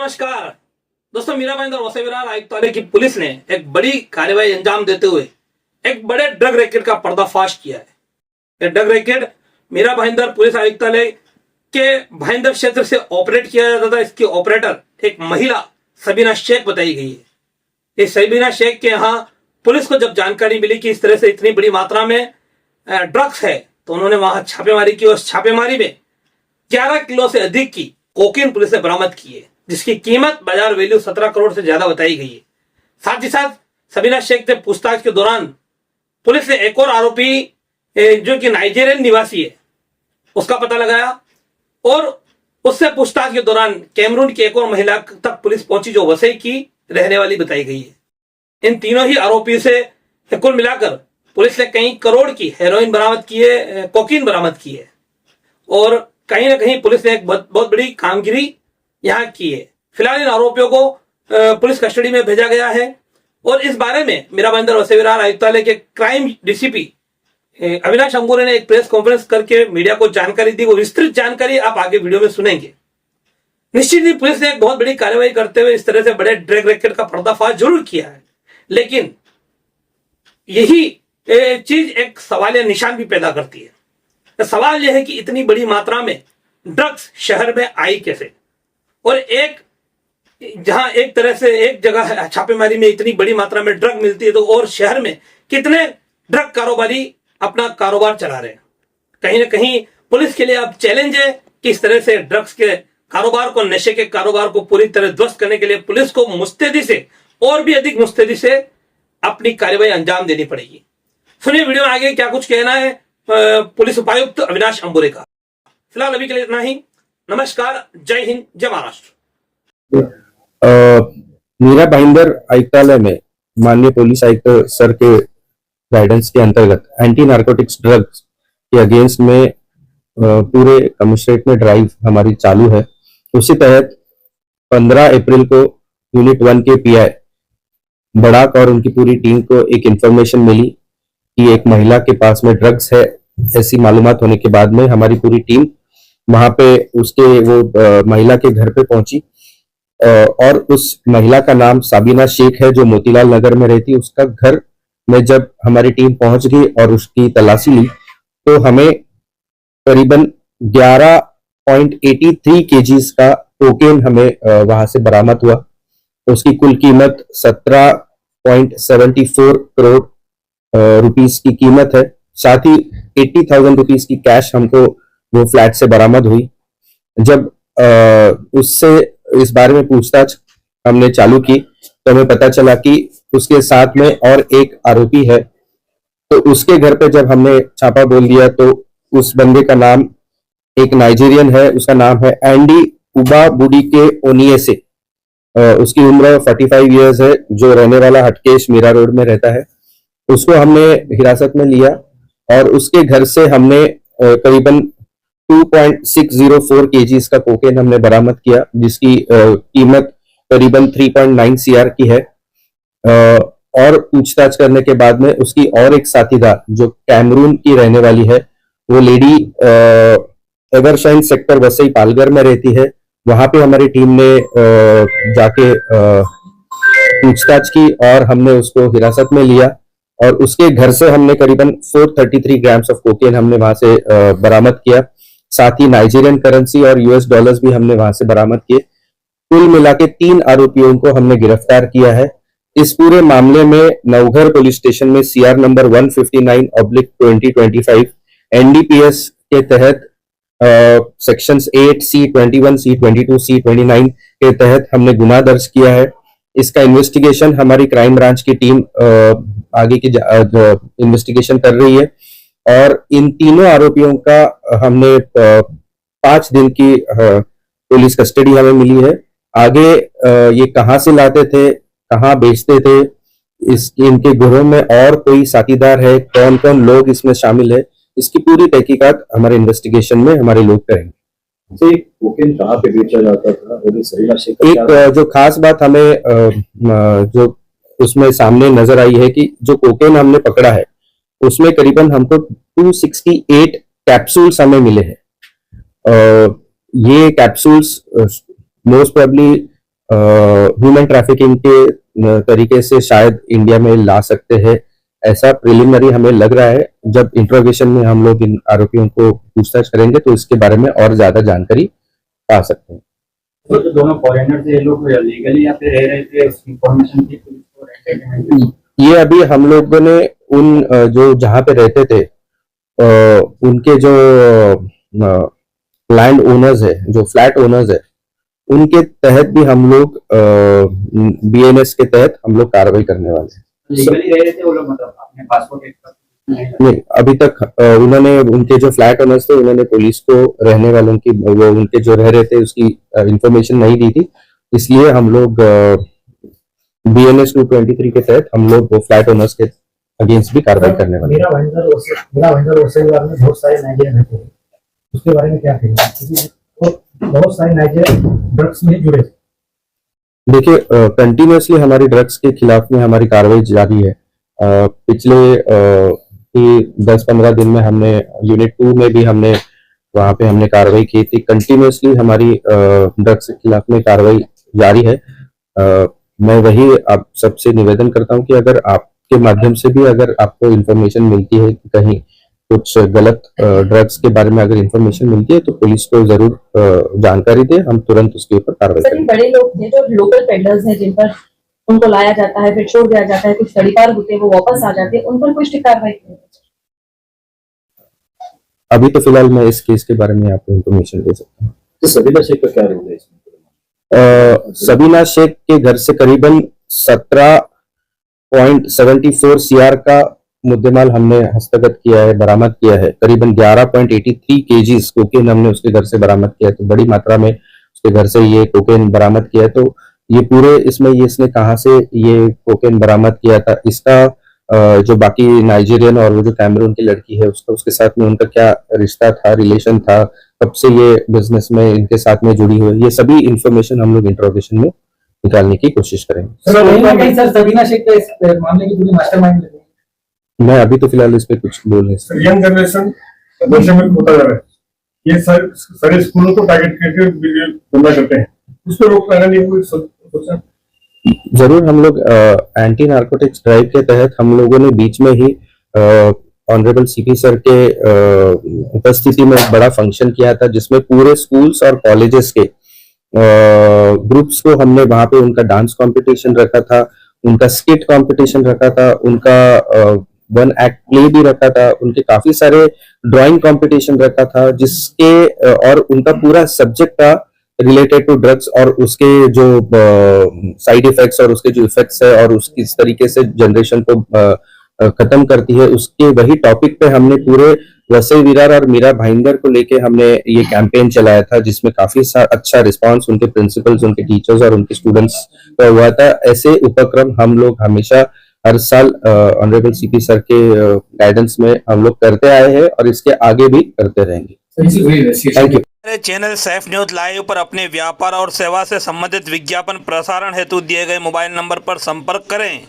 नमस्कार दोस्तों, मीरा भाईंदर वसई विरार आयुक्तालय की पुलिस ने एक बड़ी कार्रवाई अंजाम देते हुए एक बड़े ड्रग रैकेट का पर्दाफाश किया है। यह drug racket Mira Bhayandar police आयुक्तालय के भाईंदर क्षेत्र से ऑपरेट किया जाता था। इसकी ऑपरेटर एक महिला सबीना शेख बताई गई है। इस सबीना शेख के यहाँ पुलिस को जब जानकारी मिली कि इस तरह से इतनी बड़ी मात्रा में ड्रग्स है, तो उन्होंने वहां छापेमारी की। उस छापेमारी में 11 किलो से अधिक की कोकीन पुलिस ने बरामद की है, जिसकी कीमत बाजार वैल्यू 17 करोड़ से ज्यादा बताई गई है। साथ ही साथ सबीना शेख से पूछताछ के दौरान पुलिस ने एक और आरोपी जो कि नाइजीरियन निवासी है उसका पता लगाया और उससे पूछताछ के दौरान कैमरून की एक और महिला तक पुलिस पहुंची जो वसई की रहने वाली बताई गई है। इन तीनों ही आरोपियों से कुल मिलाकर पुलिस ने कई करोड़ की हेरोइन बरामद की है, कोकीन बरामद की है और कहीं ना कहीं पुलिस ने एक बहुत बड़ी कामगिरी यहां की है। फिलहाल इन आरोपियों को पुलिस कस्टडी में भेजा गया है और इस बारे में मीरा भाईंदर वसई विरार आयुक्तालय के क्राइम डीसीपी अविनाश अंगूरे ने एक प्रेस कॉन्फ्रेंस करके मीडिया को जानकारी दी। वो विस्तृत जानकारी आप आगे वीडियो में सुनेंगे। निश्चित ही पुलिस ने एक बहुत बड़ी कार्रवाई करते हुए इस तरह से बड़े ड्रग रैकेट का पर्दाफाश जरूर किया है, लेकिन यही चीज एक सवाल या निशान भी पैदा करती है। सवाल यह है कि इतनी बड़ी मात्रा में ड्रग्स शहर में आई कैसे, और जहां एक तरह से एक जगह छापेमारी में इतनी बड़ी मात्रा में ड्रग मिलती है, तो और शहर में कितने ड्रग कारोबारी अपना कारोबार चला रहे हैं। कहीं ना कहीं पुलिस के लिए अब चैलेंज है कि इस तरह से ड्रग्स के कारोबार को, नशे के कारोबार को पूरी तरह ध्वस्त करने के लिए पुलिस को मुस्तैदी से और भी अधिक मुस्तैदी से अपनी कार्रवाई अंजाम देनी पड़ेगी। सुनिए वीडियो में आगे क्या कुछ कहना है पुलिस उपायुक्त अविनाश अंबुरे का। फिलहाल अभी के लिए इतना ही। नमस्कार, जय हिंद, जय महाराष्ट्र। मीरा भाईंदर आयुक्तालय में माननीय पुलिस आयुक्त सर के गाइडेंस के अंतर्गत एंटी नार्कोटिक्स ड्रग्स के अगेंस्ट में पूरे कमिश्नरेट में ड्राइव हमारी चालू है। उसी तहत 15 अप्रैल को यूनिट 1 के पीआई बड़ाक और उनकी पूरी टीम को एक इंफॉर्मेशन मिली कि एक महिला के पास में ड्रग्स है। ऐसी मालूमात होने के बाद में हमारी पूरी टीम वहां पे उसके वो महिला के घर पे पहुंची और उस महिला का नाम सबीना शेख है जो मोतीलाल नगर में रहती है। उसका घर में जब हमारी टीम पहुंच गई और उसकी तलाशी ली तो हमें करीबन 11.83 केजीज का कोकेन हमें वहां से बरामद हुआ। उसकी कुल कीमत 17.74 करोड़ रुपीस की कीमत है। साथ ही 80,000 रुपीस की कैश हमको वो फ्लैट से बरामद हुई। जब उससे इस बारे में पूछताछ हमने चालू की तो हमें पता चला कि उसके साथ में और एक आरोपी है। तो उसके घर पे जब हमने छापा बोल दिया तो उस बंदे का नाम एक नाइजीरियन है, उसका नाम है एंडी उबा बुडी के ओनिये से। उसकी उम्र 45 इयर्स है, जो रहने वाला हटकेश मीरा रोड में रहता है। उसको हमने हिरासत में लिया और उसके घर से हमने करीबन 2.604 केजीज का कोकेन हमने बरामद किया, जिसकी कीमत करीबन 3.9 सीआर की है। और पूछताछ करने के बाद में उसकी और एक साथीदार जो कैमरून की रहने वाली है, वो lady Evershine sector Vasai Palghar में रहती है। वहां पे हमारी टीम ने जाके पूछताछ की और हमने उसको हिरासत में लिया और उसके घर से हमने करीबन 433 ग्राम्स ऑफ कोकेन हमने वहां से बरामद किया। साथ ही नाइजीरियन करेंसी और यूएस डॉलर्स भी हमने वहां से बरामद किए। कुल मिला के 3 आरोपियों को हमने गिरफ्तार किया है। इस पूरे मामले में नवघर पुलिस स्टेशन में सीआर नंबर 159/2025 एनडीपीएस के तहत सेक्शंस 8, C21, C22, C29 के तहत हमने गुना दर्ज किया है। इसका इन्वेस्टिगेशन हमारी क्राइम ब्रांच की टीम आगे की इन्वेस्टिगेशन कर रही है और इन तीनों आरोपियों का हमने 5 दिन की पुलिस कस्टडी हमें मिली है। आगे ये कहां से लाते थे, कहां बेचते थे, इनके गिरोह में और कोई साथीदार है, कौन कौन लोग इसमें शामिल है, इसकी पूरी तहकीकात हमारे इन्वेस्टिगेशन में हमारे लोग करेंगे। कोकेन कहाँ पे बेचा जाता था? एक जो खास बात हमें जो उसमें सामने नजर आई है कि जो कोकेन हमने पकड़ा है उसमें करीबन हमको 268 कैप्सूल्स हमें मिले हैं। ये capsules most probably human trafficking के तरीके से शायद इंडिया में ला सकते हैं, ऐसा प्रिलिमिनरी हमें लग रहा है। जब इंट्रोगेशन में हम लोग इन आरोपियों को पूछताछ करेंगे तो इसके बारे में और ज्यादा जानकारी पा सकते हैं। तो जो दोनों फॉरेनर थे, ये लोग लीगली यहाँ पे रह रहे थे, उस इंफॉर्मेशन की पुलिस को रहते थे। ये अभी हम लोगों ने उन जो जहाँ पे रहते थे उनके जो लैंड ओनर्स है, जो फ्लैट ओनर्स है, उनके तहत भी हम लोग बीएनएस के तहत हम लोग कार्रवाई करने वाले हैं। लीगली रह रहे थे वो लोग, मतलब अपने पासपोर्ट नहीं, अभी तक उन्होंने, उनके जो फ्लैट ओनर्स थे, उन्होंने पुलिस को रहने वालों की, वो उनके जो रह रहे थे उसकी इंफॉर्मेशन नहीं दी थी, इसलिए हम लोग बीएनएस 223 के तहत हम लोग वो फ्लैट ओनर्स के अगेंस्ट भी कार्रवाई करने वाले हैं। मेरा भाईंदर होशंगाबाद में बहुत सारे नाइजीरियन रहते हैं, उसके बारे में क्या कहेंगे? क्योंकि वो बहुत सारे नाइजीरियन ड्रग्स में जुड़े थे। देखिए, कंटिन्यूअसली हमारी ड्रग्स के खिलाफ में हमारी कार्रवाई जारी है। पिछले 10-15 दिन में हमने यूनिट 2 में भी हमने वहां पे हमने कार्रवाई की थी। कंटिन्यूअसली हमारी ड्रग्स के खिलाफ में कार्रवाई जारी है। मैं वही आप सबसे निवेदन करता हूं कि अगर आपके माध्यम से भी अगर आपको इंफॉर्मेशन मिलती है कि कहीं कुछ गलत ड्रग्स के बारे में अगर इंफॉर्मेशन मिलती है तो पुलिस को जरूर जानकारी दे, हम तुरंत उसके ऊपर कार्रवाई सर, करेंगे। बड़े लोग थे जो लोकल पेडलर्स हैं, जिन पर उनको लाया जाता है, फिर छोड़ दिया जाता है, कुछ तड़ीपार होते हैं, वो वापस आ जाते हैं, उन पर कुछ कार्रवाई नहीं होती। अभी तो फिलहाल मैं इस केस के बारे में आपको इंफॉर्मेशन दे सकता हूँ। तो सबीना शेख का क्या रोल है इसमें? सबीना शेख के घर से करीबन 17.74 सीआर का मुद्देमाल हमने हस्तगत किया है, बरामद किया है। करीबन 11.83 केजीज कोकेन हमने उसके घर से बरामद किया है। तो बड़ी मात्रा में उसके घर से ये कोकेन बरामद किया है। तो ये पूरे इसमें ये इसने कहाँ से ये कोकेन बरामद किया था, इसका जो बाकी नाइजीरियन और वो जो कैमरून की लड़की है उसका, उसके साथ में उनका क्या रिश्ता था, रिलेशन था, कब से ये बिजनेस में इनके साथ में जुड़ी हुई, ये सभी इंफॉर्मेशन हम लोग इंट्रोगेशन में निकालने की कोशिश करेंगे। सर, कहीं ना कहीं सर सबीना शेख का इस मामले की पूरी मास्टरमाइंड लगी है। मैं अभी तो फिलहाल इस पे कुछ बोल नहीं सकता। यंग जनरेशन नशे में होता जा रहा है, ये सारे स्कूलों को टारगेट करके धंधा करते हैं, उस पर रोक लगाने की कोई सोचा? जरूर हम लोग एंटी नार्कोटिक्स ड्राइव के तहत हम लोगों ने बीच में ही ऑनरेबल सीपी सर के उपस्थिति में एक बड़ा फंक्शन किया था, जिसमें पूरे स्कूल्स और कॉलेजेस के ग्रुप्स को हमने वहां पे उनका डांस कंपटीशन रखा था, उनका स्किट कंपटीशन रखा था, उनका वन एक्ट प्ले भी रखा था, उनके काफी सारे ड्राइंग कंपटीशन रखा था, जिसके और उनका पूरा सब्जेक्ट था रिलेटेड टू ड्रग्स और उसके जो साइड इफेक्ट्स और उसके जो इफेक्ट्स है और उसकी किस तरीके से जनरेशन को खत्म करती है, उसके वही टॉपिक पे हमने पूरे वसई विरार और मीरा भाईंदर को लेके हमने ये कैंपेन चलाया था, जिसमें काफी अच्छा रिस्पांस उनके प्रिंसिपल्स, उनके टीचर्स और उनके स्टूडेंट्स का हुआ था। ऐसे उपक्रम हम लोग हमेशा हर साल ऑनरेबल सीपी सर के गाइडेंस में हम लोग करते आए हैं और इसके आगे भी करते रहेंगे। Thank you. हमारे चैनल सैफ न्यूज लाइव पर अपने व्यापार और सेवा से संबंधित विज्ञापन प्रसारण हेतु दिए गए मोबाइल नंबर पर संपर्क करें।